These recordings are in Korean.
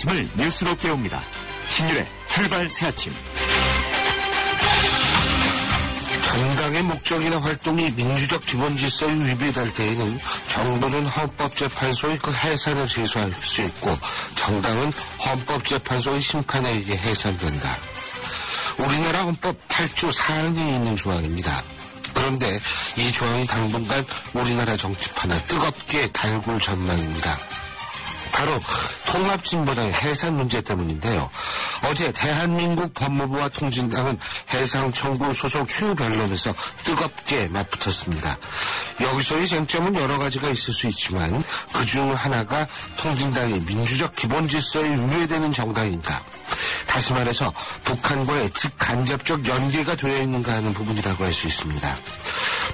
아침을 뉴스로 깨웁니다. 신율의 출발 새아침. 정당의 목적이나 활동이 민주적 기본 질서에 위배될 때에는 정부는 헌법재판소의 그 해산을 제소할 수 있고 정당은 헌법재판소의 심판에 의해 해산된다. 우리나라 헌법 8조 4항에 있는 조항입니다. 그런데 이 조항이 당분간 우리나라 정치판을 뜨겁게 달굴 전망입니다. 바로 통합진보당의 해산 문제 때문인데요. 어제 대한민국 법무부와 통진당은 해상 청구 소속 최후 변론에서 뜨겁게 맞붙었습니다. 여기서의 쟁점은 여러 가지가 있을 수 있지만 그중 하나가 통진당이 민주적 기본 질서에 위배되는 정당인가, 다시 말해서 북한과의 직간접적 연계가 되어 있는가 하는 부분이라고 할 수 있습니다.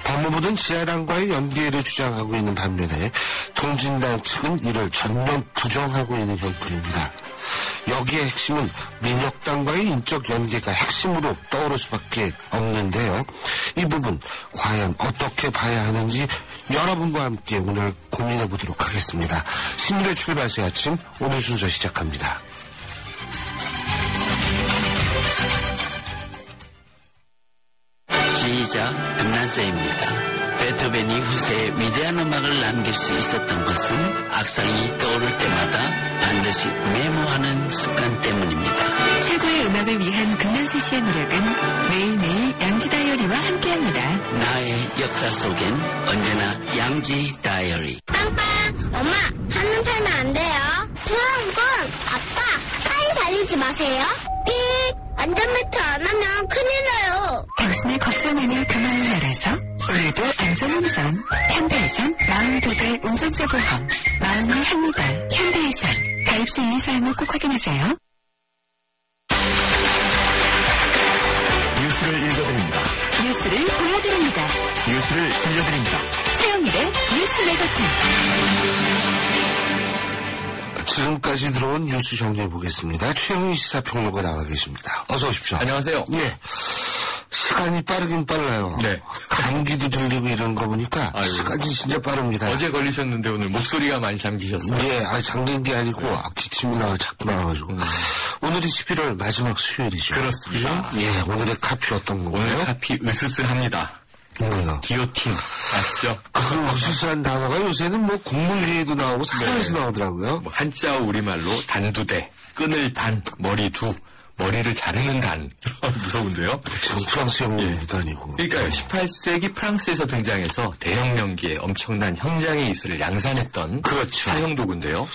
법무부는 지하당과의 연계를 주장하고 있는 반면에 통진당 측은 이를 전면 부정하고 있는 형편입니다. 여기에 핵심은 민혁당과의 인적 연계가 핵심으로 떠오를 수밖에 없는데요. 이 부분 과연 어떻게 봐야 하는지 여러분과 함께 오늘 고민해 보도록 하겠습니다. 신율의 출발새 아침 오늘 순서 시작합니다. 지휘자 금난세입니다. 베토벤이 후세에 위대한 음악을 남길 수 있었던 것은 악상이 떠오를 때마다 반드시 메모하는 습관 때문입니다. 최고의 음악을 위한 금난세 씨의 노력은 매일매일 양지 다이어리와 함께합니다. 나의 역사 속엔 언제나 양지 다이어리. 빵빵, 엄마, 한눈 팔면 안 돼요. 부엉군, 아빠, 빨리 달리지 마세요. 삑, 안전벨트 안 하면 큰일 나요. 당신의 걱정하는 그 마음 알아서 오늘도 안전운전. 현대해상 마흔도대 운전자 보험. 마음을 합니다. 현대해상. 가입 시 이의사항을 꼭 확인하세요. 뉴스를 읽어드립니다. 뉴스를 보여드립니다. 뉴스를 들려드립니다. 최영일의 뉴스 매거진. 지금까지 들어온 뉴스 정리해 보겠습니다. 최영희 시사평론가 나와 계십니다. 어서 오십시오. 안녕하세요. 예. 시간이 빠르긴 빨라요. 네. 감기도 들리고 이런 거 보니까 아유. 시간이 진짜 빠릅니다. 어제 걸리셨는데 오늘 목소리가 많이 잠기셨어요. 예, 잠긴 게 아니고 기침이 자꾸 나와가지고. 오늘이 11월 마지막 수요일이죠. 그렇습니다. 그죠? 예, 오늘의 카피 어떤 건가요? 오늘 카피 으스스합니다. 뭐요? 기요틴 아시죠? 그 으스스한 단어가 요새는 뭐 국물회에도 나오고 사과에서 나오더라고요. 뭐 한자 우리말로 단두대, 끈을 단, 머리 두, 머리를 자르는 단. 무서운데요? 지금 프랑스 영웅도 아니고. 그러니까 18세기 프랑스에서 등장해서 대혁명기에 엄청난 형장의 이슬을 양산했던 그렇죠. 사형 도구인데요.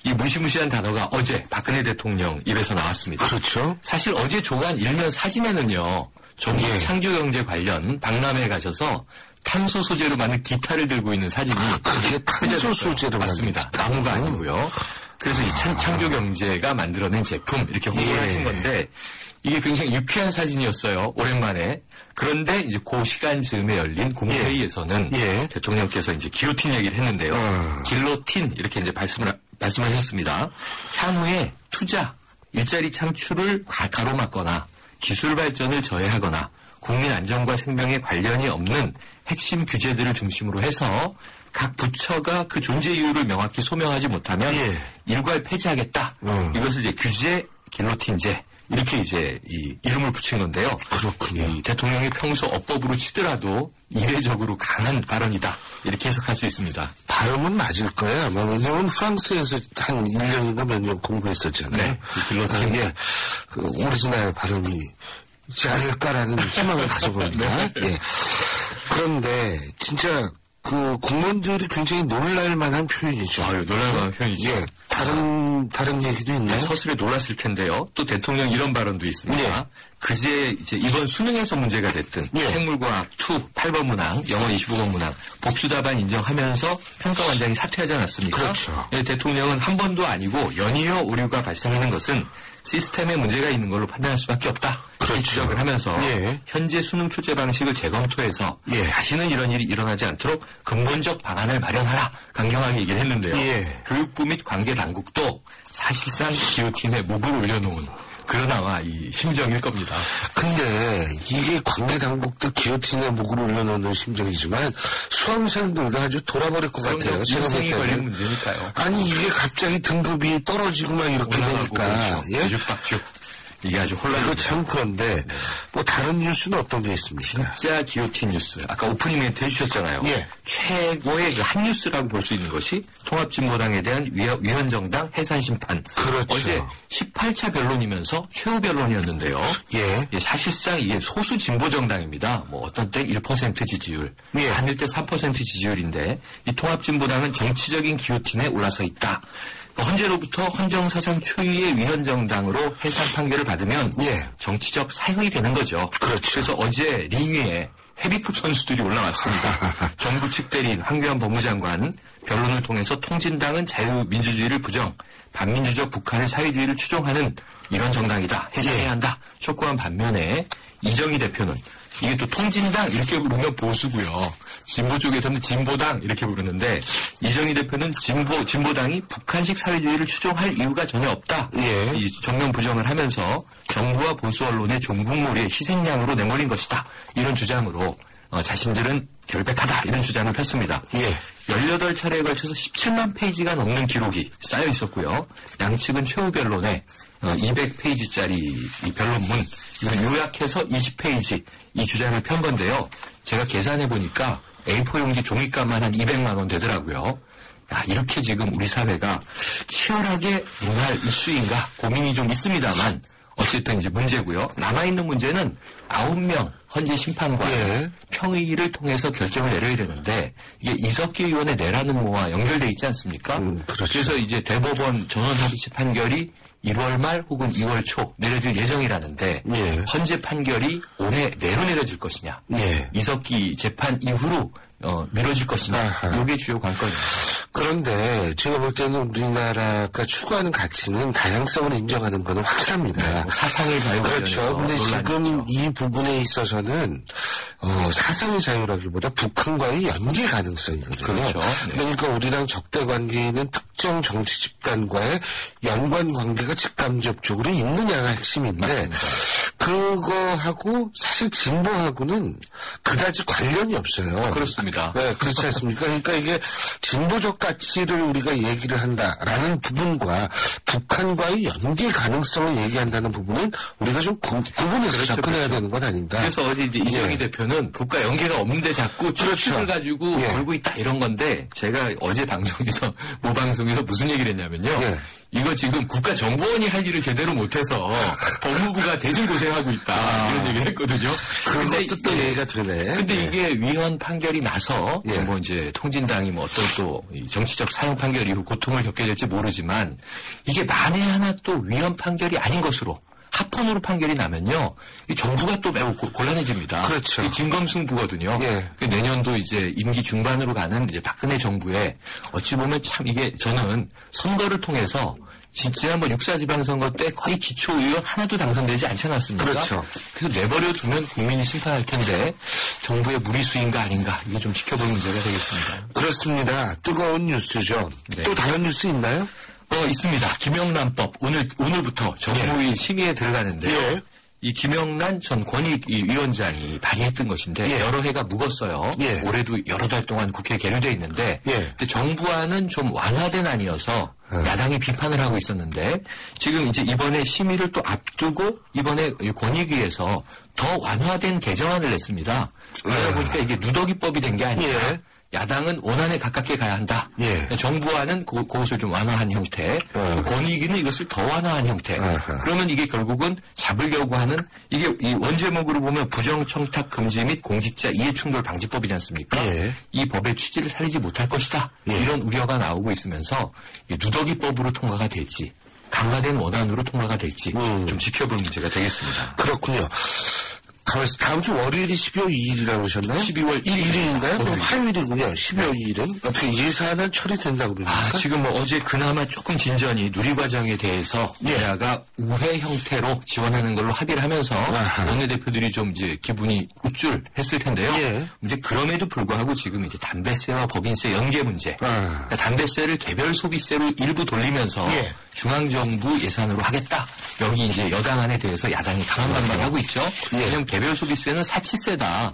이 무시무시한 단어가 어제 박근혜 대통령 입에서 나왔습니다. 그렇죠. 사실 어제 조간 일면 사진에는요. 전국 예. 창조경제 관련 박람회에 가셔서 탄소 소재로 만든 기타를 들고 있는 사진이 그게 탄소 회자됐어요. 소재로 맞습니다. 만든 나무가 기타요? 아니고요. 그래서 이 창조경제가 만들어낸 제품 이렇게 홍보를 예. 하신 건데 이게 굉장히 유쾌한 사진이었어요. 오랜만에. 그런데 이제 그 시간 즈음에 열린 공회의에서는 예. 대통령께서 이제 기요틴 얘기를 했는데요. 길로틴 이렇게 이제 말씀하셨습니다. 향후에 투자, 일자리 창출을 가로막거나 기술 발전을 저해하거나 국민 안전과 생명에 관련이 없는 핵심 규제들을 중심으로 해서 각 부처가 그 존재 이유를 명확히 소명하지 못하면 예. 일괄 폐지하겠다. 이것을 이제 규제 길로틴제 이렇게 이제 이 이름을 붙인 건데요. 그렇군요. 이 대통령이 평소 어법으로 치더라도 이례적으로 강한 발언이다. 이렇게 해석할 수 있습니다. 발음은 맞을 거예요. 아마 왜냐면 프랑스에서 한 1년인가 몇 년 공부했었잖아요. 네. 이 길로틴. 이게 그 오리지널 발음이지 않을까라는 희망을 가져봅니다. 예. 그런데 진짜 그 공무원들이 굉장히 놀랄 만한 표현이죠. 아유, 놀랄 만한 표현이죠. 예. 다른 얘기도 있나요? 서술에 놀랐을 텐데요. 또 대통령 이런 발언도 있습니다. 예. 그제 이제 이번 수능에서 문제가 됐던 예. 생물과학 2 8번 문항, 영어 25번 문항 복수 답안 인정하면서 평가원장이 사퇴하지 않았습니까? 그렇죠. 예, 대통령은 한 번도 아니고 연이어 오류가 발생하는 것은 시스템에 문제가 있는 걸로 판단할 수밖에 없다. 이렇게 그렇죠. 지적을 하면서 예. 현재 수능 출제 방식을 재검토해서 예. 다시는 이런 일이 일어나지 않도록 근본적 방안을 마련하라. 강경하게 얘기를 했는데요. 예. 교육부 및 관계 당국도 사실상 기요틴에 목을 올려놓은 그러나마 이 심정일 겁니다. 근데 이게 관계 당국들 기어틴에 목을 올려놓는 심정이지만 수험생들도 아주 돌아버릴 것 같아요. 인생이 걸린 문제니까요. 아니 이게 갑자기 등급이 떨어지고 막 이렇게 되니까 그렇죠. 예? 뒤죽박죽. 이게 아주 혼란이죠. 이거 참 그런데 뭐 다른 뉴스는 어떤 게 있습니까? 진짜 기요틴 뉴스. 아까 오프닝 멘트 해주셨잖아요. 예. 최고의 그 한 뉴스라고 볼 수 있는 것이 통합진보당에 대한 위헌정당 해산심판. 그렇죠. 어제 18차 변론이면서 최후 변론이었는데요. 예. 사실상 이게 소수 진보정당입니다. 뭐 어떤 때 1% 지지율, 예. 아닐 때 3% 지지율인데 이 통합진보당은 정치적인 기요틴에 올라서 있다. 헌재로부터 헌정사상 초유의 위헌정당으로 해산 판결을 받으면 예. 정치적 사형이 되는 거죠. 그렇죠. 그래서 어제 링 위에 헤비급 선수들이 올라왔습니다. 정부 측 대리인 황교안 법무장관 변론을 통해서 통진당은 자유민주주의를 부정, 반민주적 북한의 사회주의를 추종하는 이런 정당이다. 해산해야 한다. 촉구한 반면에 이정희 대표는 이게 또 통진당 이렇게 부르면 보수고요. 진보 쪽에서는 진보당 이렇게 부르는데 이정희 대표는 진보당이 북한식 사회주의를 추종할 이유가 전혀 없다. 예. 이 전면 부정을 하면서 정부와 보수 언론의 종북몰이의 희생양으로 내몰린 것이다. 이런 주장으로 자신들은 결백하다. 이런 주장을 폈습니다. 예. 18차례에 걸쳐서 17만 페이지가 넘는 기록이 쌓여 있었고요. 양측은 최후 변론에 200페이지짜리 이 변론문 이걸 요약해서 20페이지 이 주장을 편 건데요. 제가 계산해 보니까 A4 용지 종이값만 한 200만 원 되더라고요. 이렇게 지금 우리 사회가 치열하게 논할 이슈인가 고민이 좀 있습니다만 어쨌든 이제 문제고요. 남아있는 문제는 9명 헌재 심판관 예. 평의를 통해서 결정을 내려야 되는데 이게 이석기 의원의 내라는 뭐와 연결돼 있지 않습니까? 그렇죠. 그래서 이제 대법원 전원합의체 판결이 1월 말 혹은 2월 초 내려질 예정이라는데 예. 헌재 판결이 올해 내로 내려질 것이냐 예. 이석기 재판 이후로 미뤄질 것이냐 이게 주요 관건입니다. 그런데 제가 볼 때는 우리나라가 추구하는 가치는 다양성을 인정하는 것은 확실합니다. 네, 뭐 사상의 자유 그렇죠. 근데 지금 있죠. 이 부분에 있어서는 사상의 자유라기보다 북한과의 연계 가능성이거든요. 그렇죠. 네. 그러니까 우리랑 적대 관계에는 특정 정치 집단과의 연관 관계가 직간접적으로 있느냐가 핵심인데 맞습니다. 그거하고 사실 진보하고는 그다지 관련이 없어요. 그렇습니다. 네, 그렇지 않습니까? 그러니까 이게 진보적 가치를 우리가 얘기를 한다라는 부분과 북한과의 연계 가능성을 얘기한다는 부분은 우리가 좀 구분해서 접근해야 되는 건 아닌가. 그래서 어제 이제 이정희 예. 대표는 국가 연계가 없는데 자꾸 추측을 가지고 예. 걸고 있다 이런 건데 제가 어제 방송에서 모 방송에서 무슨 얘기를 했냐면요. 예. 이거 지금 국가정보원이 할 일을 제대로 못해서 법무부가 대신 고생하고 있다 이런 얘기를 했거든요. 그것도 또 얘기가 되네. 근데 이게 위헌 판결이 나서 예. 뭐 이제 통진당이 뭐 어떤 또 정치적 사형 판결 이후 고통을 겪게 될지 모르지만 이게 만에 하나 또 위헌 판결이 아닌 것으로 합헌으로 판결이 나면요, 이 정부가 또 매우 곤란해집니다. 그렇죠. 이 진검승부거든요. 예. 내년도 이제 임기 중반으로 가는 이제 박근혜 정부에 어찌 보면 참 이게 저는 선거를 통해서 지난번 6.4 지방선거 때 거의 기초의원 하나도 당선되지 않지 않았습니까? 그렇죠. 그래서 내버려 두면 국민이 심판할 텐데 정부의 무리수인가 아닌가 이게 좀 지켜볼 문제가 되겠습니다. 그렇습니다. 뜨거운 뉴스죠. 네. 또 다른 뉴스 있나요? 있습니다. 김영란법 오늘부터 정부의 심의에 들어가는데요. 예. 이 김영란 전 권익위원장이 발의했던 것인데 예. 여러 해가 묵었어요. 예. 올해도 여러 달 동안 국회에 계류돼 있는데 예. 근데 정부안은 좀 완화된 안이어서 야당이 비판을 하고 있었는데 지금 이제 이번에 심의를 또 앞두고 이번에 권익위에서 더 완화된 개정안을 냈습니다. 그러다 보니까 이게 누더기법이 된 게 아니라 예. 야당은 원안에 가깝게 가야 한다. 예. 정부와는 그것을 좀 완화한 형태, 권익위는 이것을 더 완화한 형태. 그러면 이게 결국은 잡으려고 하는 이게 이 원제목으로 보면 부정청탁 금지 및 공직자 이해충돌 방지법이지 않습니까? 예. 이 법의 취지를 살리지 못할 것이다. 예. 이런 우려가 나오고 있으면서 누더기법으로 통과가 될지 강화된 원안으로 통과가 될지 좀 지켜볼 문제가 되겠습니다. 그렇군요. 가만있어. 다음 주 월요일이 12월 2일이라고 하셨나요? 12월 1일인가요? 그럼 화요일이군요. 12월 2일은 어떻게 예산은 처리된다고 그럽니까? 지금 뭐 어제 그나마 조금 진전이 누리과정에 대해서 예. 여야가 우회 형태로 지원하는 걸로 합의를 하면서 원내대표들이 좀 이제 기분이 우쭐했을 텐데요. 예. 이제 그럼에도 불구하고 지금 이제 담배세와 법인세 연계 문제, 그러니까 담배세를 개별 소비세로 일부 돌리면서 예. 중앙정부 예산으로 하겠다. 여기 이제 여당안에 대해서 야당이 강한 반발을 하고 있죠. 왜냐하면 개별 소비세는 사치세다.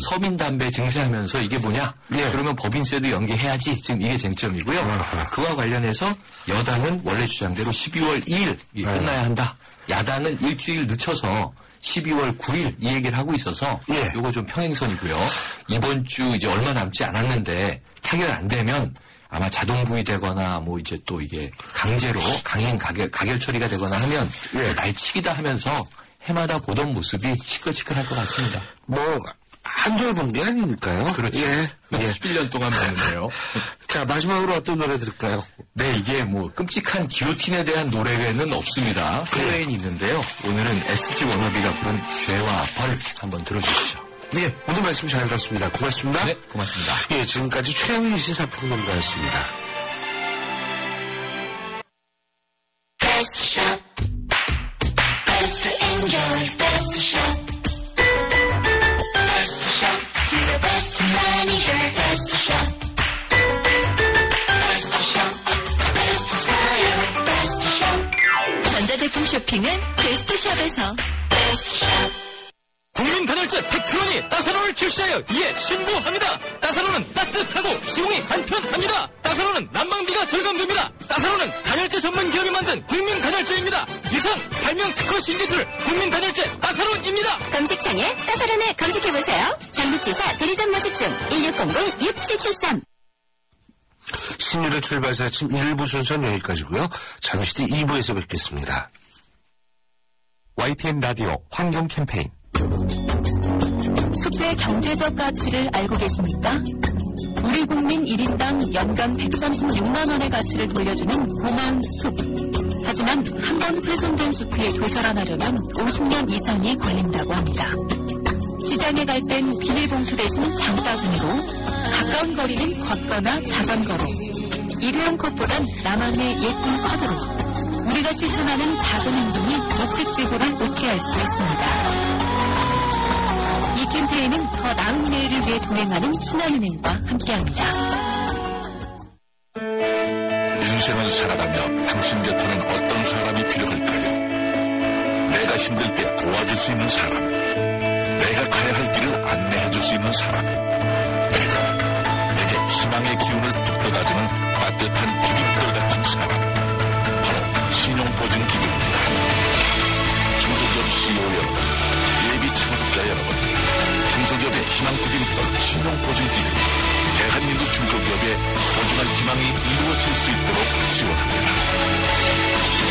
서민 담배 증세하면서 이게 뭐냐? 그러면 법인세도 연계해야지. 지금 이게 쟁점이고요. 그와 관련해서 여당은 원래 주장대로 12월 2일 끝나야 한다. 야당은 일주일 늦춰서 12월 9일 이 얘기를 하고 있어서 요거 좀 평행선이고요. 이번 주 이제 얼마 남지 않았는데 타결 안 되면 아마 자동 부의되거나 뭐 이제 또 이게 강제로 강행 가결 처리가 되거나 하면 날치기다 하면서 해마다 보던 모습이 시끌시끌할 것 같습니다. 뭐 한두 번 게 아니니까요. 그렇죠. 11년 동안 봤는데요. 자, 마지막으로 어떤 노래 들을까요? 네, 이게 뭐 끔찍한 기로틴에 대한 노래는 없습니다. 플레인이 있는데요. 오늘은 SG 워너비가 부른 죄와 벌 한번 들어주시죠. 네, 오늘 말씀 잘 들었습니다. 고맙습니다. 네, 고맙습니다. 예, 지금까지 최영희 시사평론가였습니다. Best shop, best enjoy, best shop, best shop, to the best manager, best shop, best shop, best smile, best shop. 전자제품 쇼핑은 베스트샵에서. Best shop. 국민 단열재 팩트론이 따사로를 출시하여 이에 신부합니다. 따사로는 따뜻하고 시공이 간편합니다. 따사로는 난방비가 절감됩니다. 따사로는 단열재 전문 기업이 만든 국민 단열재입니다. 이상 발명 특허 신기술 국민 단열재 따사로입니다. 검색창에 따사론을 검색해보세요. 전국지사 대리점 모집 중 1600-6773. 신율의 출발사 아침 1부 순서는 여기까지고요. 잠시 뒤 2부에서 뵙겠습니다. YTN 라디오 환경 캠페인. 숲의 경제적 가치를 알고 계십니까? 우리 국민 1인당 연간 136만 원의 가치를 돌려주는 고마운 숲. 하지만 한 번 훼손된 숲이 되살아나려면 50년 이상이 걸린다고 합니다. 시장에 갈 땐 비닐봉투 대신 장바구니로, 가까운 거리는 걷거나 자전거로, 일회용 컵보단 나만의 예쁜 컵으로 우리가 실천하는 작은 행동이 녹색 지구를 웃게 할 수 있습니다. 이 캠페인은 더 나은 내일을 위해 동행하는 신한은행과 함께합니다. 인생을 살아가며 당신 곁에는 어떤 사람이 필요할까요? 내가 힘들 때 도와줄 수 있는 사람, 내가 가야 할 길을 안내해 줄 수 있는 사람, 내게 희망의 기운을 북돋아주는 따뜻한 주깃돌 같은 사람, 바로 신용보증기금입니다. 중소기업 CEO 여러분, 예비 창업자 여러분, 중소기업의 희망구김돌 신용보증기금, 대한민국 중소기업의 소중한 희망이 이루어질 수 있도록 지원합니다.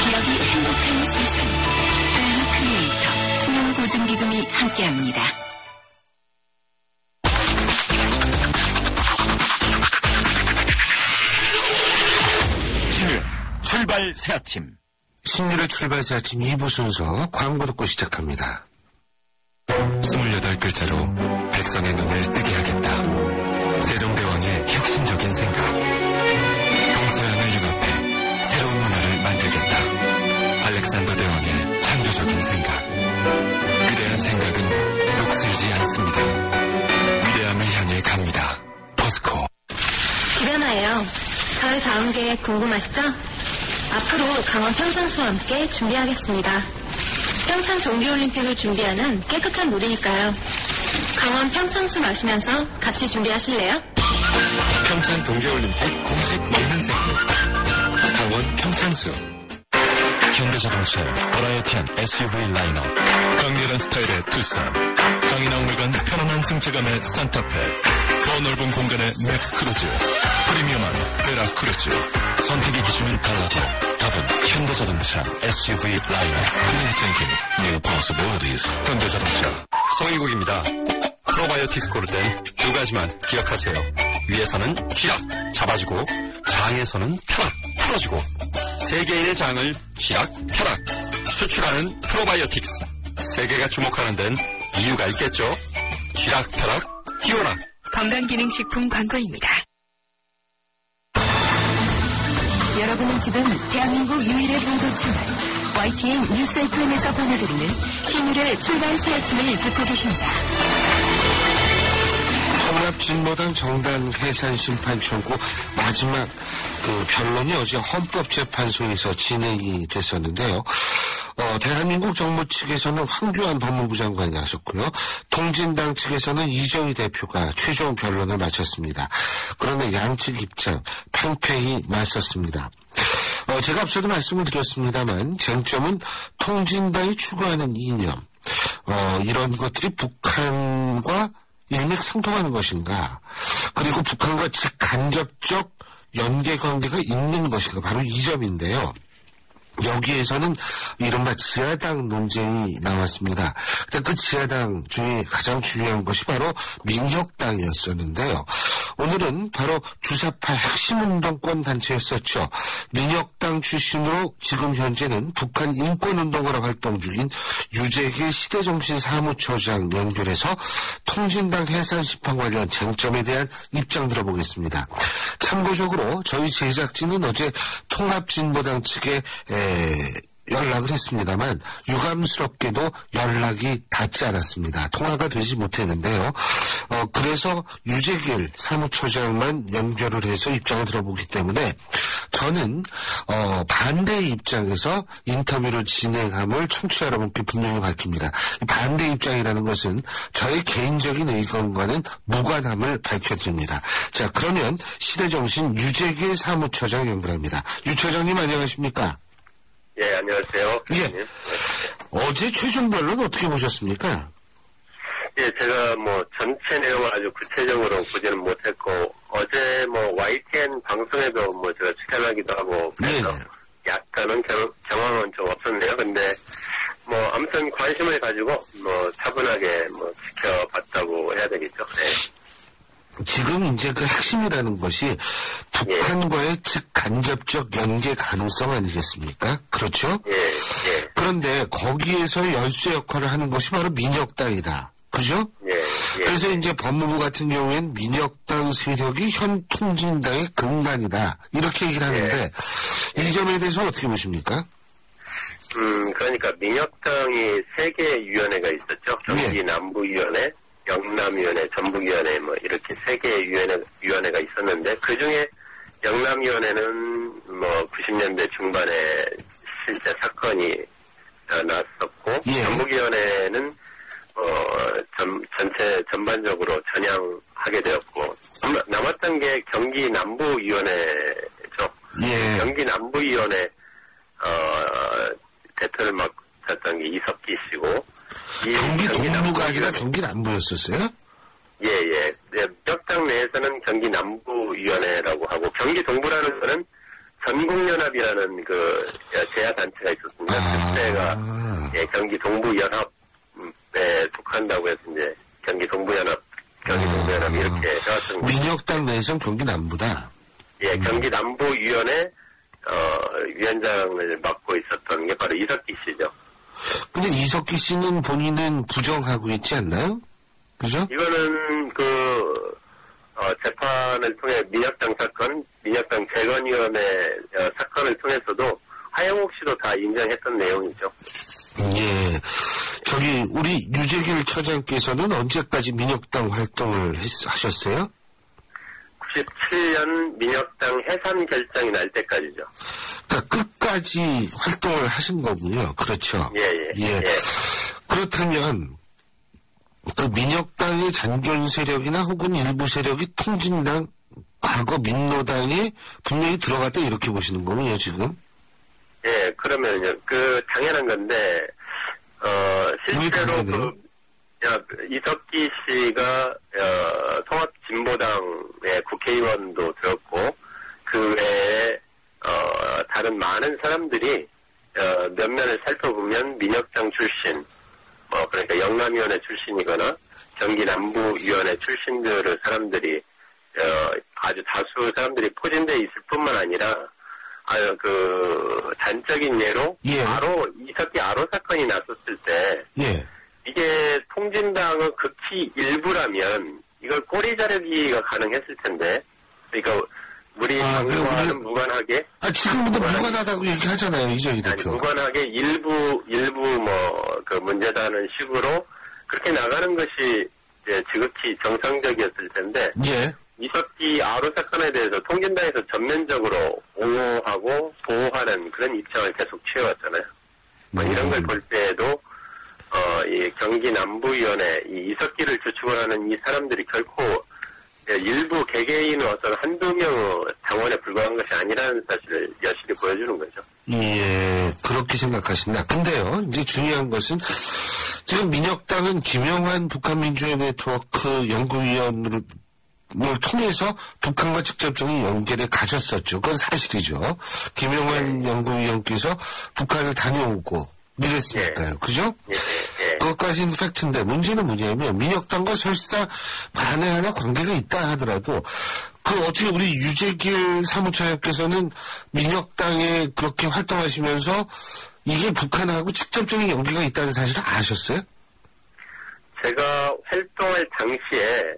기업이 행복한 세상, 크리에이터 신용보증기금이 함께합니다. 신율 출발 새 아침. 신율의 출발사 아침 2부 순서 광고 듣고 시작합니다. 28글자로 백성의 눈을 뜨게 하겠다. 세종대왕의 혁신적인 생각. 동서양을 융합해 새로운 문화를 만들겠다. 알렉산더 대왕의 창조적인 생각. 위대한 생각은 녹슬지 않습니다. 위대함을 향해 갑니다. 포스코. 기련아예요. 저의 다음 계획 궁금하시죠? 앞으로 강원 평창수와 함께 준비하겠습니다. 평창 동계올림픽을 준비하는 깨끗한 물이니까요. 강원 평창수 마시면서 같이 준비하실래요? 평창 동계올림픽 공식 먹는 생물. 강원 평창수. 현대자동차 버라이어티한 SUV 라인업. 강렬한 스타일의 투싼, 강인한 외관 편안한 승차감의 산타페, 더 넓은 공간의 맥스 크루즈, 프리미엄한 베라 크루즈. 선택의 기준은 달라도 답은 현대자동차 SUV 라인업. Rethinking New Possibilities. 현대자동차. 성일국입니다. 프로바이오틱스 고를 땐 두 가지만 기억하세요. 위에서는 쥐락 잡아주고, 장에서는 펴락 풀어주고. 세계인의 장을 쥐락 펴락 수출하는 프로바이오틱스. 세계가 주목하는 데는 이유가 있겠죠. 쥐락 펴락 히오락. 건강기능식품 광고입니다. 여러분은 지금 대한민국 유일의 보도 채널 YTN 뉴스 FM에서 보내드리는 신율의 출발 새 아침을 듣고 계십니다. 통합진보당 정당 해산 심판 청구 마지막 그 변론이 어제 헌법재판소에서 진행이 됐었는데요. 대한민국 정부 측에서는 황교안 법무부 장관이 나섰고요. 통진당 측에서는 이정희 대표가 최종 변론을 마쳤습니다. 그런데 양측 입장 팽팽히 맞섰습니다. 제가 앞서도 말씀을 드렸습니다만 쟁점은 통진당이 추구하는 이념, 이런 것들이 북한과 일맥상통하는 것인가, 그리고 북한과 직간접적 연계관계가 있는 것인가, 바로 이 점인데요. 여기에서는 이른바 지하당 논쟁이 나왔습니다. 근데 그 지하당 중에 가장 중요한 것이 바로 민혁당이었었는데요. 오늘은 바로 주사파 핵심운동권 단체였었죠. 민혁당 출신으로 지금 현재는 북한 인권운동가로 활동 중인 유재길 시대정신 사무처장 연결해서 통진당 해산 심판 관련 쟁점에 대한 입장 들어보겠습니다. 참고적으로 저희 제작진은 어제 통합진보당 측에 연락을 했습니다만 유감스럽게도 연락이 닿지 않았습니다. 통화가 되지 못했는데요. 그래서 유재길 사무처장만 연결을 해서 입장을 들어보기 때문에 저는 반대의 입장에서 인터뷰를 진행함을 청취자 여러분께 분명히 밝힙니다. 반대 입장이라는 것은 저의 개인적인 의견과는 무관함을 밝혀드립니다. 자, 그러면 시대정신 유재길 사무처장 연결합니다. 유 처장님 안녕하십니까? 예, 안녕하세요. 예. 어제 최종 변론 어떻게 보셨습니까? 예, 제가 전체 내용을 아주 구체적으로 보지는 못했고, 어제 YTN 방송에도 제가 출연하기도 하고, 그래서 약간은 경험은 좀 없었네요. 근데, 아무튼 관심을 가지고, 차분하게 지켜봤다고 해야 되겠죠. 네. 지금 이제 그 핵심이라는 것이 북한과의 직간접적 연계 가능성 아니겠습니까? 그렇죠? 예. 그런데 거기에서 열쇠 역할을 하는 것이 바로 민혁당이다. 그죠? 예. 그래서 이제 법무부 같은 경우에는 민혁당 세력이 현 통진당의 근간이다. 이렇게 얘기를 하는데 이 점에 대해서 어떻게 보십니까? 그러니까 민혁당이 3개의 위원회가 있었죠. 경기 남부위원회, 영남위원회, 전북위원회 이렇게 3개의 위원회가 있었는데 그중에 영남위원회는 90년대 중반에 실제 사건이 났었고 전북위원회는 전반적으로 전향하게 되었고 남았던 게 경기 남부위원회죠. 경기 남부위원회 대표를 맡았던 게 이석기 씨고 경기 동부가 아니라 경기 남부였었어요? 예. 민혁당 내에서는 경기 남부위원회라고 하고 경기 동부라는 거는 전국연합이라는 그 제야단체가 있었습니다. 그때가 경기 동부연합에 속한다고 해서 이제 경기 동부연합 이렇게 해왔던 민혁당 내에서는 경기 남부다. 예, 경기 남부위원회 위원장을 맡고 있었던 게 바로 이석기 씨죠. 근데 이석기 씨는 본인은 부정하고 있지 않나요? 그죠? 이거는 재판을 통해 민혁당 사건, 민혁당 재건위원회 사건을 통해서도 하영욱 씨도 다 인정했던 내용이죠. 예. 우리 유재길 처장께서는 언제까지 민혁당 활동을 하셨어요? 97년 민혁당 해산 결정이 날 때까지죠. 그러니까 끝까지 활동을 하신 거군요. 그렇죠. 예. 그렇다면 그 민혁당의 잔존 세력이나 혹은 일부 세력이 통진당, 과거 민노당에 분명히 들어갔다 이렇게 보시는 거군요, 지금? 예, 그러면요. 당연한 건데, 실제로 이석기 씨가 통합진보당의 국회의원도 되었고 그 외에 다른 많은 사람들이 면면을 살펴보면 민혁당 출신, 그러니까 영남위원회 출신이거나 경기 남부위원회 출신들의 사람들이 아주 다수 사람들이 포진돼 있을 뿐만 아니라 단적인 예로 이석기 아로 사건이 났었을 때 이게 통진당의 극히 일부라면 이걸 꼬리 자르기가 가능했을 텐데, 그러니까 우리 당과는 무관하게. 지금부터 무관하다고 얘기하잖아요, 이정희 대표. 무관하게 일부 문제다는 식으로 그렇게 나가는 것이 지극히 정상적이었을 텐데 예. 이석기 아로 사건에 대해서 통진당에서 전면적으로 옹호하고 보호하는 그런 입장을 계속 취해왔잖아요. 뭐 이런 걸 볼 때에도 이 경기 남부위원회 이 이석기를 주축을 하는 이 사람들이 결코 일부 개개인의 어떤 한두 명의 당원에 불과한 것이 아니라는 사실을 여실히 보여주는 거죠. 예, 그렇게 생각하신다. 근데요, 이제 중요한 것은 지금 민혁당은 김영환 북한민주화 네트워크 연구위원으로 통해서 북한과 직접적인 연계를 가졌었죠. 그건 사실이죠. 김영환 연구위원께서 북한을 다녀오고 이랬으니까요. 그죠? 그것까지는 팩트인데 문제는 뭐냐면 민혁당과 설사 만에 하나 관계가 있다 하더라도 그 어떻게 우리 유재길 사무처장께서는 민혁당에 그렇게 활동하시면서 이게 북한하고 직접적인 연계가 있다는 사실을 아셨어요? 제가 활동할 당시에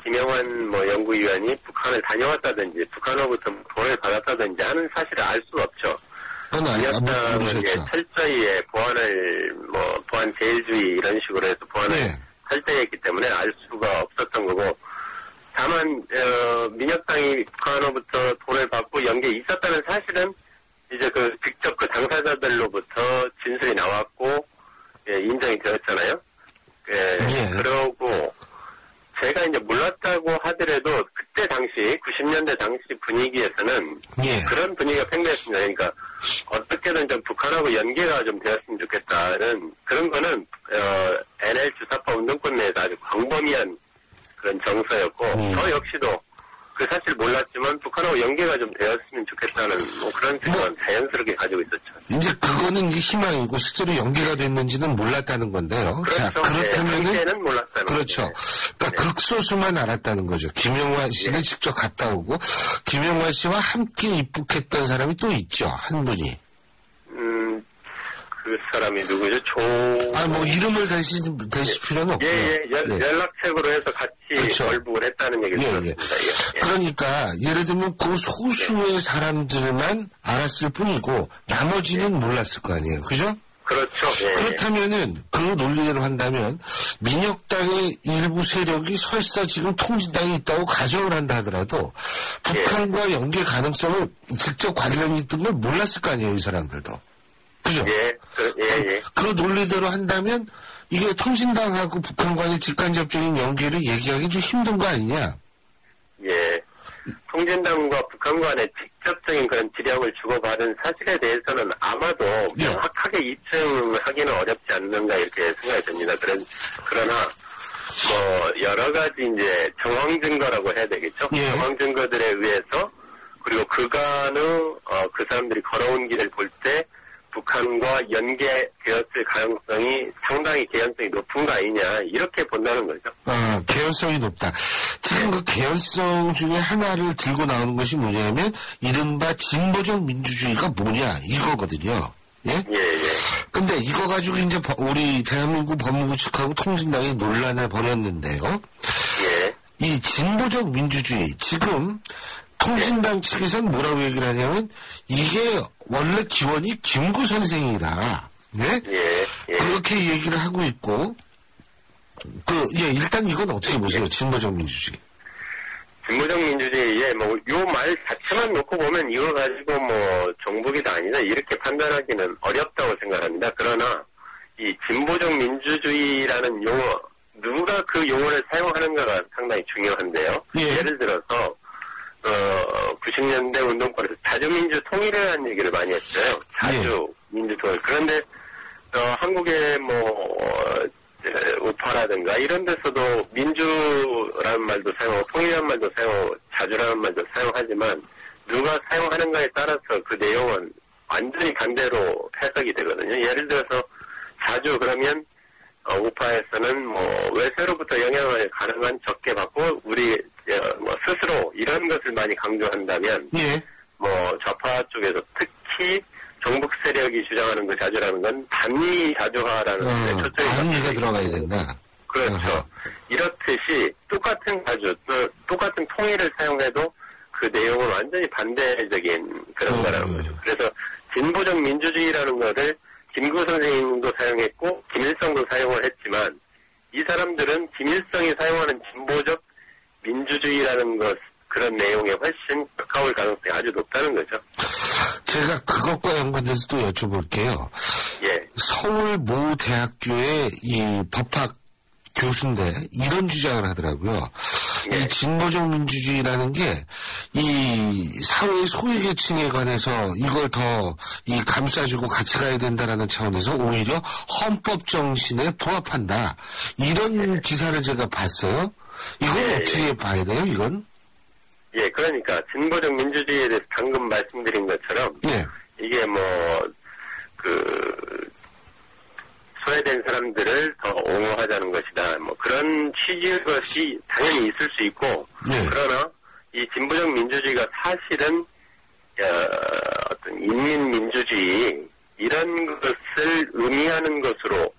김영환 연구위원이 북한을 다녀왔다든지 북한으로부터 돈을 받았다든지 하는 사실을 알 수가 없죠. 민혁당은 철저히 보안 제일주의 이런 식으로 해서 보안을 철저히 했기 때문에 알 수가 없었던 거고, 다만 민혁당이 북한으로부터 돈을 받고 연계에 있었다는 사실은 이제 직접 그 당사자들로부터 진술이 나왔고 인정이 되었잖아요. 그러고 제가 이제 몰랐다고 하더라도 그때 당시 90년대 당시 분위기에서는 그런 분위기가 팽배했습니다. 그러니까 어떻게든 좀 북한하고 연계가 좀 되었으면 좋겠다는 그런 거는 NL 주사파 운동권 내에서 아주 광범위한 그런 정서였고 저 역시도 그 사실 몰랐지만 북한하고 연계가 좀 되었으면 좋겠다는 그런 생각은 자연스럽게 가지고 있었죠. 이제 그거는 이제 희망이고 실제로 연계가 됐는지는 몰랐다는 건데요. 그렇죠. 자, 그렇다면은 그때는 몰랐다는 그렇죠. 거죠. 그러니까 극소수만 알았다는 거죠. 김영환 씨는 직접 갔다 오고 김영환 씨와 함께 입국했던 사람이 또 있죠. 한 분이. 그 사람이 누구죠? 이름을 대실 필요는 없고요. 연락책으로 해서 같이 월북을 했다는 얘기를 들었습니다. 그러니까 예를 들면 그 소수의 사람들만 알았을 뿐이고 나머지는 몰랐을 거 아니에요. 그죠? 그렇죠. 그렇다면은 그 논리대로 한다면 민혁당의 일부 세력이 설사 지금 통진당에 있다고 가정을 한다 하더라도 북한과 연계 가능성을 직접 관련이 있던 걸 몰랐을 거 아니에요. 이 사람들도. 그죠? 그 논리대로 한다면 이게 통신당하고 북한 간의 직간접적인 연계를 얘기하기 좀 힘든 거 아니냐? 통진당과 북한 간의 직접적인 그런 지령을 주고받은 사실에 대해서는 아마도 명확하게 입증하기는 어렵지 않는가 이렇게 생각이 듭니다. 그러나 여러 가지 이제 정황 증거라고 해야 되겠죠? 정황 증거들에 의해서 그리고 그간의 그 사람들이 걸어온 길을 볼 때 북한과 연계되었을 가능성이 상당히 개연성이 높은 거 아니냐 이렇게 본다는 거죠. 개연성이 높다. 지금 그 개연성 중에 하나를 들고 나오는 것이 뭐냐면 이른바 진보적 민주주의가 뭐냐 이거거든요. 근데 이거 가지고 이제 우리 대한민국 법무부 측하고 통진당이 논란을 벌였는데요. 이 진보적 민주주의 지금 통진당 측에서는 뭐라고 얘기를 하냐면 이게 원래 기원이 김구 선생이다. 그렇게 얘기를 하고 있고 일단 이건 어떻게 보세요? 진보적 민주주의. 진보적 민주주의에 요 말 자체만 놓고 보면 이거 가지고 정복이다 아니다 이렇게 판단하기는 어렵다고 생각합니다. 그러나 이 진보적 민주주의라는 용어 누가 그 용어를 사용하는가가 상당히 중요한데요. 예를 들어서 90년대 운동권에서 자주민주 통일이라는 얘기를 많이 했어요. 자주민주 통일. 그런데 한국의 우파라든가 이런 데서도 민주라는 말도 사용하고 통일이라는 말도 사용하고 자주라는 말도 사용하지만 누가 사용하는가에 따라서 그 내용은 완전히 반대로 해석이 되거든요. 예를 들어서 자주 그러면 우파에서는 외세로부터 영향을 가능한 적게 받고 우리 스스로 이런 것을 많이 강조한다면 좌파 쪽에서 특히 정북 세력이 주장하는 그 자주라는 건 반미 자주화라는 데 초점이 반미가 들어가야 된다. 그렇죠. 이렇듯이 똑같은 자주, 똑같은 통일을 사용해도 그 내용은 완전히 반대적인 그런 거라는 거죠. 그래서 진보적 민주주의라는 거를 김구 선생님도 사용했고 김일성도 사용을 했지만 이 사람들은 김일성이 하는 거죠. 제가 그것과 연관돼서도 여쭤볼게요. 예. 서울 모 대학교의 이 법학 교수인데 이런 주장을 하더라고요. 예. 이 진보적 민주주의라는 게 이 사회의 소외계층에 관해서 이걸 더 이 감싸주고 같이 가야 된다라는 차원에서 오히려 헌법 정신에 부합한다. 이런 기사를 제가 봤어요. 이건 어떻게 봐야 돼요, 이건? 예, 그러니까 진보적 민주주의에 대해서 방금 말씀드린 것처럼 이게 소외된 사람들을 더 옹호하자는 것이다. 뭐 그런 취지의 것이 당연히 있을 수 있고 그러나 이 진보적 민주주의가 사실은 어떤 인민민주주의 이런 것을 의미하는 것으로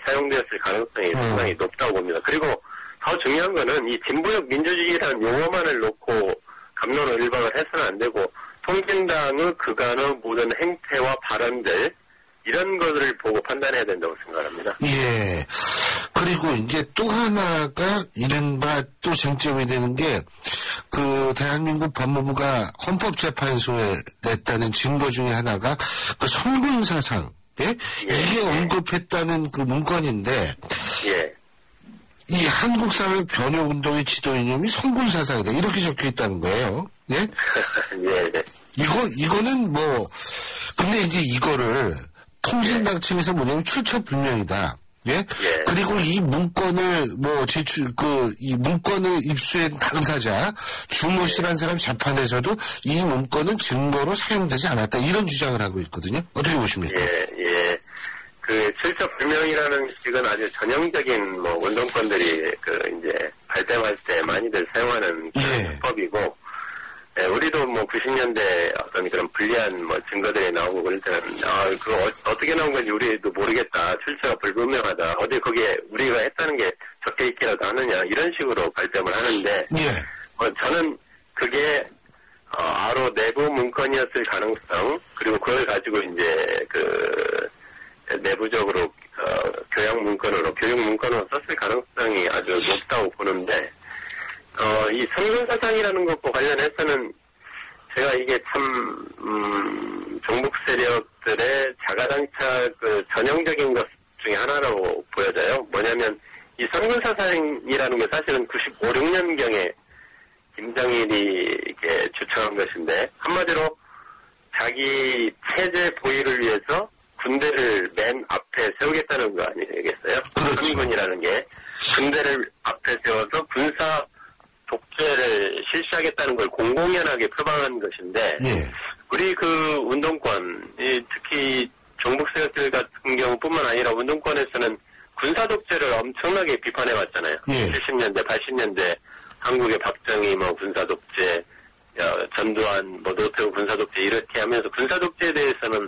사용되었을 가능성이 상당히 높다고 봅니다. 그리고 더 중요한 거는 이 진보적 민주주의라는 용어만을 놓고 갑론을박을 해서는 안 되고 통진당의 그간의 모든 행태와 발언들 이런 것을 보고 판단해야 된다고 생각합니다. 예. 그리고 이제 또 하나가 이른바 또 쟁점이 되는 게 그 대한민국 법무부가 헌법재판소에 냈다는 증거 중에 하나가 그 성분사상, 이게 언급했다는 그 문건인데 이 한국사회 변혁운동의 지도 이념이 성분사상이다 이렇게 적혀 있다는 거예요. 예? 이거는 근데 이제 이거를 통신당 측에서 뭐냐면 출처불명이다. 예? 그리고 이 문건을 이 문건을 입수한 당사자 주모 씨라는 사람 재판에서도 이 문건은 증거로 사용되지 않았다 이런 주장을 하고 있거든요. 어떻게 보십니까? 그 출처불명이라는 식은 아주 전형적인 운동권들이 이제 발뺌할 때 많이들 사용하는 법이고. 우리도 90년대 어떤 그런 불리한 증거들이 나오고 그럴 때는, 그거 어떻게 나온 건지 우리도 모르겠다. 출처가 불분명하다. 어디 거기에 우리가 했다는 게 적혀 있기라도 하느냐. 이런 식으로 발뺌을 하는데, 저는 그게, 아로 내부 문건이었을 가능성, 그리고 그걸 가지고 이제 내부적으로, 교육 문건으로 썼을 가능성이 아주 높다고 보는데, 이 성분사상이라는 것과 관련해서는 제가 이게 참, 종북 세력들의 자가당착 전형적인 것 중에 하나라고 보여져요. 뭐냐면, 이 성분사상이라는 게 사실은 95, 6년경에 김정일이 이렇게 주창한 것인데, 한마디로 자기 체제 보위를 위해서 군대를 맨 앞에 세우겠다는 거 아니겠어요? 한군이라는 게 군대를 앞에 세워서 군사 독재를 실시하겠다는 걸 공공연하게 표방한 것인데 우리 그 운동권, 특히 종북 세력들 같은 경우뿐만 아니라 운동권에서는 군사 독재를 엄청나게 비판해 왔잖아요. 70년대, 80년대 한국의 박정희 군사 독재, 전두환 노태우 군사 독재 이렇게 하면서 군사 독재에 대해서는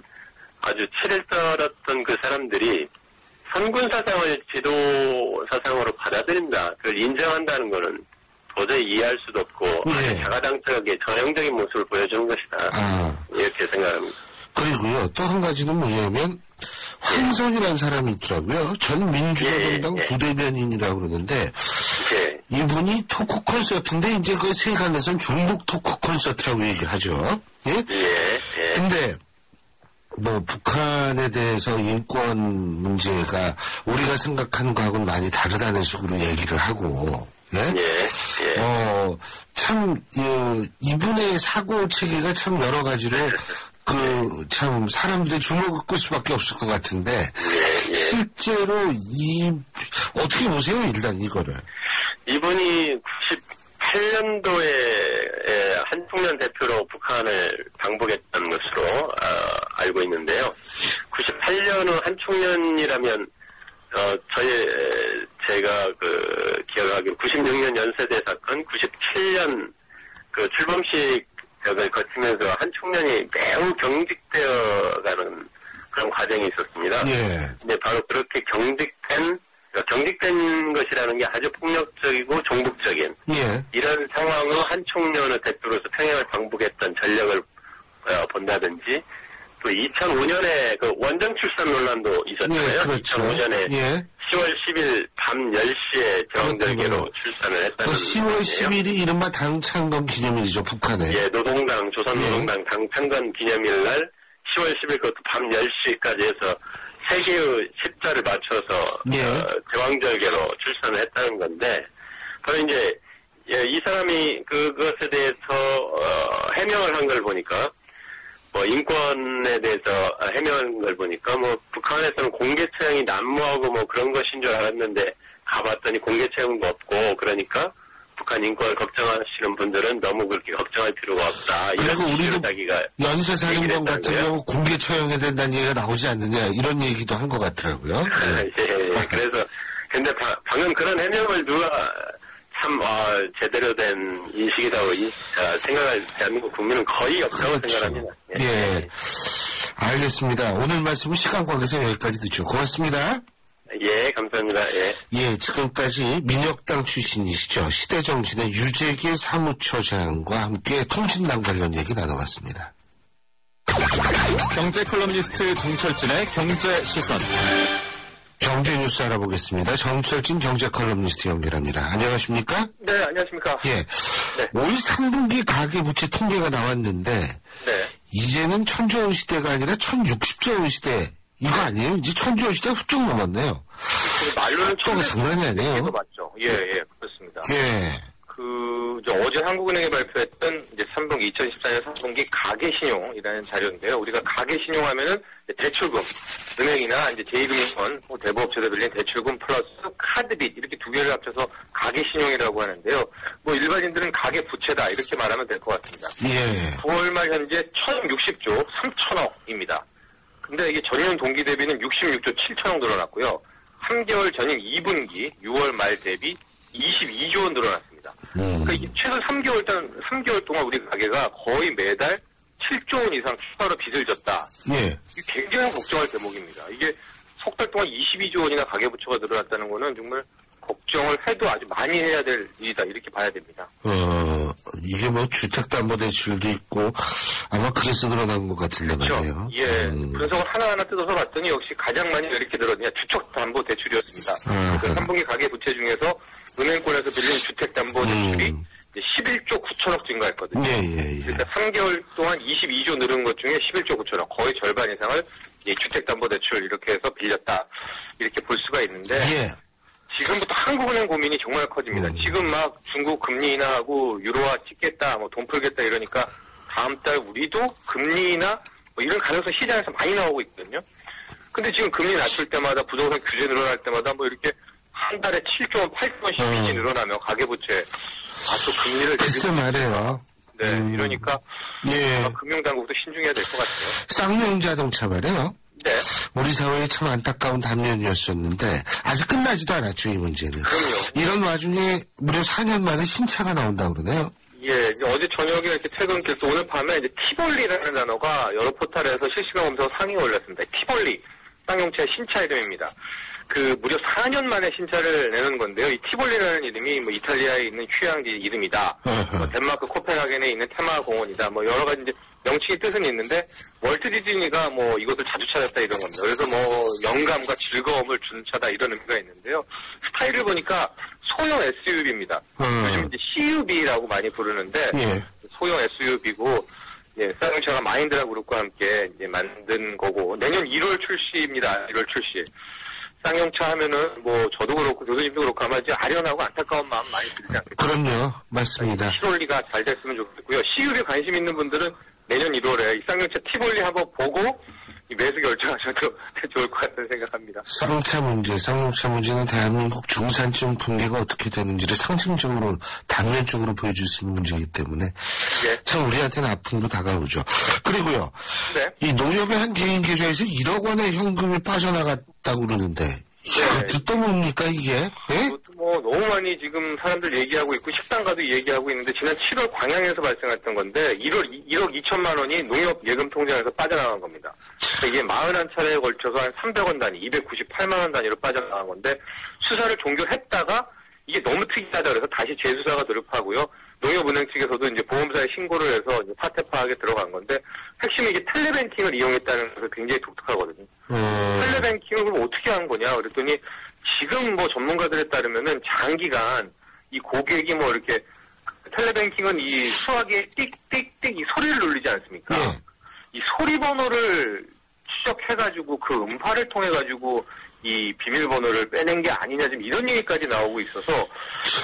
아주 치를 떨었던 그 사람들이 선군 사상을 지도 사상으로 받아들인다, 그걸 인정한다는 거는 도저히 이해할 수도 없고 자가당착하게 전형적인 모습을 보여주는 것이다. 이렇게 생각합니다. 그리고요, 또 한 가지는 뭐냐면 황선이라는 사람이 있더라고요. 전 민주노동당 부대변인이라고 그러는데 이분이 토크 콘서트인데 이제 그 세간에서는 종북 토크 콘서트라고 얘기를 하죠. 근데 북한에 대해서 인권 문제가 우리가 생각하는 거하고는 많이 다르다는 식으로 얘기를 하고 참, 이분의 사고 체계가 참 여러 가지로, 참, 사람들의 주목을 끌 수밖에 없을 것 같은데, 실제로 어떻게 보세요, 일단 이거를? 이분이 98년도에 한총련 대표로 북한을 방북했던 것으로 알고 있는데요. 98년은 한총련이라면, 제가 기억하기로 96년 연세대 사건, 97년 출범식을 거치면서 한총련이 매우 경직되어가는 그런 과정이 있었습니다. 근데 바로 그렇게 경직된 것이라는 게 아주 폭력적이고 종북적인 이런 상황을 한총련의 대표로서 평양을 방북했던 전력을 본다든지 그 2005년에 그 원정 출산 논란도 있었잖아요. 예, 그렇죠. 2005년에 예. 10월 10일 밤 10시에 제왕절개로 출산을 했다는. 10월 10일이 이른바 당창건 기념일이죠, 북한에. 예, 노동당, 조선노동당 당창건 기념일 날 10월 10일 그것도 밤 10시까지 해서 3개의 십자를 맞춰서 제왕절개로 출산을 했다는 건데, 바로 이제 이 사람이 그것에 대해서 해명을 한 걸 보니까, 뭐 인권에 대해서 해명한 걸 보니까 뭐 북한에서는 공개 처형이 난무하고 뭐 그런 것인 줄 알았는데 가봤더니 공개 처형도 없고, 그러니까 북한 인권을 걱정하시는 분들은 너무 그렇게 걱정할 필요가 없다. 그리고 우리도 연쇄살인범 같은 경우 공개 처형해야 된다는 얘기가 나오지 않느냐, 이런 얘기도 한 것 같더라고요. 네. 예, 그래서 근데 방금 그런 해명을 누가 참 제대로 된 인식이라고 생각할 대한민국 국민은 거의 없다고 생각합니다. 예. 알겠습니다. 오늘 말씀은 시간 관계에서 여기까지 듣죠. 고맙습니다. 예, 감사합니다. 예. 예, 지금까지 민혁당 출신이시죠. 시대정신의 유재길 사무처장과 함께 통신당 관련 얘기 나눠봤습니다. 경제 컬럼니스트 정철진의 경제시선. 경제뉴스 알아보겠습니다. 정철진 경제 컬럼니스트 연결합니다. 안녕하십니까? 네, 안녕하십니까? 예. 네. 올 3분기 가계부채 통계가 나왔는데, 네. 이제는 1000조 원 시대가 아니라 1060조 원 시대, 이거 아니에요? 이제 1000조 원 시대가 훌쩍 넘었네요. 말로는 속도가 장난이 아니에요. 맞죠. 예, 그렇습니다. 예. 어제 한국은행이 발표했던 이제 3분기, 2014년 3분기 가계신용이라는 자료인데요. 우리가 가계신용하면은 대출금, 은행이나 이제 제2금융권, 대부업체에서 빌린 대출금 플러스 카드빚, 이렇게 두 개를 합쳐서 가계신용이라고 하는데요. 뭐 일반인들은 가계부채다, 이렇게 말하면 될 것 같습니다. 예. 9월 말 현재 1060조 3천억입니다. 근데 이게 전년 동기 대비는 66조 7천억 늘어났고요. 3개월 전인 2분기 6월 말 대비 22조 원 늘어났습니다. 그러니까 이게 최근 3개월 동안 우리 가계가 거의 매달 7조 원 이상 추가로 빚을 졌다. 예. 이게 굉장히 걱정할 대목입니다. 이게 석 달 동안 22조 원이나 가계부채가 늘어났다는 거는 정말 걱정을 해도 아주 많이 해야 될 일이다, 이렇게 봐야 됩니다. 이게 뭐 주택담보대출도 있고 아마 그래서 늘어난 것 같은데 말이에요. 예. 분석을 하나하나 뜯어서 봤더니 역시 가장 많이 왜 이렇게 늘었냐, 주택담보대출이었습니다. 그 3분기 가계부채 중에서 은행권에서 빌린 주택담보대출이 11조 9천억 증가했거든요. 예. 그러니까 3개월 동안 22조 늘은 것 중에 11조 9천억, 거의 절반 이상을 이 주택담보대출 이렇게 해서 빌렸다, 이렇게 볼 수가 있는데, 예. 지금부터 한국은행 고민이 정말 커집니다. 지금 막 중국 금리 인하하고 유로화 찍겠다, 뭐 돈 풀겠다 이러니까 다음 달 우리도 금리 인하 뭐 이런 가능성 시장에서 많이 나오고 있거든요. 근데 지금 금리 낮출 때마다 부동산 규제 늘어날 때마다 뭐 이렇게 한 달에 7조 원, 8조 원씩 빚이 늘어나며 가계부채 또 금리를 글쎄 말이에요. 네, 이러니까 예. 금융당국도 신중해야 될 것 같아요. 쌍용자동차 말이에요. 네. 우리 사회에 참 안타까운 단면이었었는데 아직 끝나지도 않았죠, 이 문제는. 그럼요. 이런 와중에 무려 4년 만에 신차가 나온다고 그러네요. 예, 어제 저녁에 이렇게 퇴근길 또 오늘 밤에 이제 티볼리라는 단어가 여러 포털에서 실시간 검색 상위에 올랐습니다. 티볼리, 쌍용차의 신차 이름입니다. 무려 4년 만에 신차를 내는 건데요. 이 티볼리라는 이름이 뭐 이탈리아에 있는 휴양지 이름이다. 뭐 덴마크 코펜하겐에 있는 테마 공원이다. 뭐 여러 가지 이제 명칭의 뜻은 있는데 월트 디즈니가 뭐 이것을 자주 찾았다 이런 겁니다. 그래서 뭐 영감과 즐거움을 준 차다 이런 의미가 있는데요. 스타일을 보니까 소형 SUV입니다. 요즘 이제 CUV라고 많이 부르는데 소형 SUV고 쌍용차가 마인드라 그룹과 함께 이제 만든 거고 내년 1월 출시입니다. 1월 출시. 쌍용차 하면은 뭐 저도 그렇고 교수님도 그렇고 아마 이제 아련하고 안타까운 마음 많이 들지 않겠어요? 그럼요, 맞습니다. 티볼리가 잘 됐으면 좋겠고요. CUV에 관심 있는 분들은 내년 1월에 이 쌍용차 티볼리 한번 보고 매수 결정하셔도 좋을 것 같다는 생각합니다. 쌍용차 문제는 대한민국 중산층 붕괴가 어떻게 되는지를 상징적으로 단면적으로 보여줄 수 있는 문제이기 때문에 참 우리한테는 아픔으로 다가오죠. 그리고요, 이 농협의 한 개인 계좌에서 1억 원의 현금이 빠져나갔다고 그러는데 이것도 또 뭡니까 이게? 그것도 뭐 너무 많이 지금 사람들 얘기하고 있고 식당 가도 얘기하고 있는데 지난 7월 광양에서 발생했던 건데 1억 2천만 원이 농협 예금 통장에서 빠져나간 겁니다. 이게 41차례에 걸쳐서 한 300원 단위, 298만 원 단위로 빠져나간 건데 수사를 종결했다가 이게 너무 특이하다 그래서 다시 재수사가 돌입하고요. 농협은행 측에서도 이제 보험사에 신고를 해서 이제 사태 파악에 들어간 건데 핵심이 이게 텔레뱅킹을 이용했다는 것은 굉장히 독특하거든요. 텔레뱅킹을 그럼 어떻게 한 거냐 그랬더니 지금 뭐 전문가들에 따르면은 장기간 이 고객이 뭐 이렇게 텔레뱅킹은 이 수화기에 띡띡띡 이 소리를 누르지 않습니까? 이 소리 번호를 추적해가지고 그 음파를 통해가지고 이 비밀번호를 빼낸 게 아니냐 지금 이런 얘기까지 나오고 있어서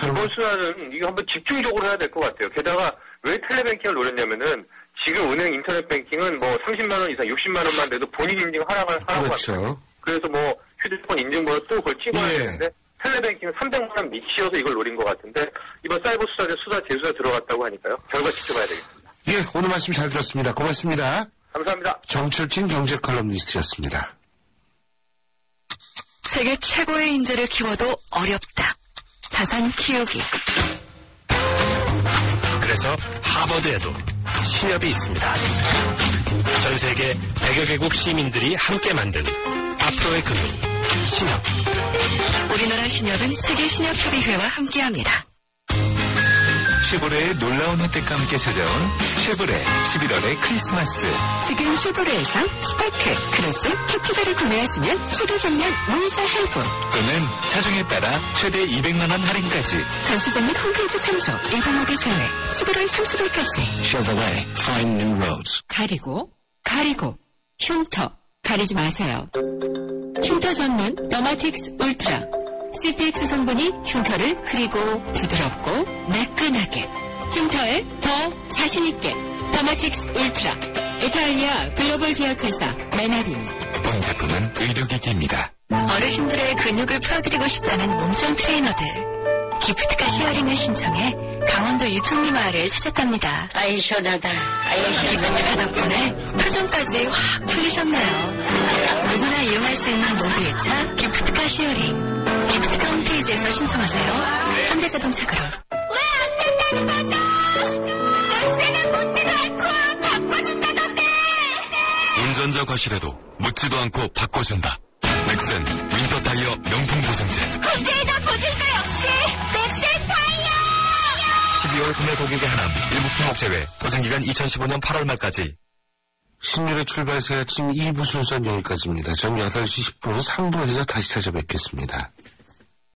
이번 수사는 이거 한번 집중적으로 해야 될 것 같아요. 게다가 왜 텔레뱅킹을 노렸냐면은 지금 은행 인터넷 뱅킹은 뭐 30만 원 이상 60만 원만 돼도 본인 인증 하라고 하죠. 그래서 뭐 휴대폰 인증번호 또 그걸 찍어야 되는데 텔레뱅킹은 300만 원 미치어서 이걸 노린 것 같은데 이번 사이버 수사대 수사 재수사 들어갔다고 하니까요. 결과 지켜봐야 되겠습니다. 예, 오늘 말씀 잘 들었습니다. 고맙습니다. 감사합니다. 정철진 경제 칼럼니스트였습니다. 세계 최고의 인재를 키워도 어렵다. 자산 키우기. 그래서 하버드에도 신협이 있습니다. 전 세계 100여 개국 시민들이 함께 만든 앞으로의 금융, 신협. 우리나라 신협은 세계 신협협의회와 함께합니다. 쉐보레의 놀라운 혜택과 함께 찾아온 쉐보레 11월의 크리스마스. 지금 쉐보레에서 스파크, 크루즈, 캡티벨을 구매하시면 최대 3년 무이자 할부 또는 차종에 따라 최대 200만 원 할인까지. 전시장 및 홈페이지 참조, 일부 모델 제외 11월 30일까지. Chevrolet, find new roads. 가리고, 흉터, 가리지 마세요. 흉터 전문 더마틱스 울트라. CPX 성분이 흉터를 흐리고 부드럽고 매끈하게, 흉터에 더 자신있게. 더마틱스 울트라. 이탈리아 글로벌 제약회사 메나리니. 본 제품은 의료기기입니다. 어르신들의 근육을 풀어드리고 싶다는 몸짱 트레이너들. 기프트카 쉐어링을 신청해 강원도 유천리 마을을 찾았답니다. 아이 시원하다. 기프트카 덕분에 표정까지 확 풀리셨나요? 누구나 이용할 수 있는 모두의 차 기프트카 쉐어링. 기프트카 홈페이지에서 신청하세요. 현대자동차 그룹. 왜 안 된다는 거죠? 월세는 묻지도 않고 바꿔준다던데. 운전자 과실에도 묻지도 않고 바꿔준다. 넥센 윈터 타이어 명품 보증제. 호텔도 보증도 역시 넥센 타이어. 12월 구매 고객의 하남 일부 품목 제외. 보증기간 2015년 8월 말까지. 신율의 출발새 아침 2부 순서는 여기까지입니다. 전 8시 10분 3부에서 다시 찾아뵙겠습니다.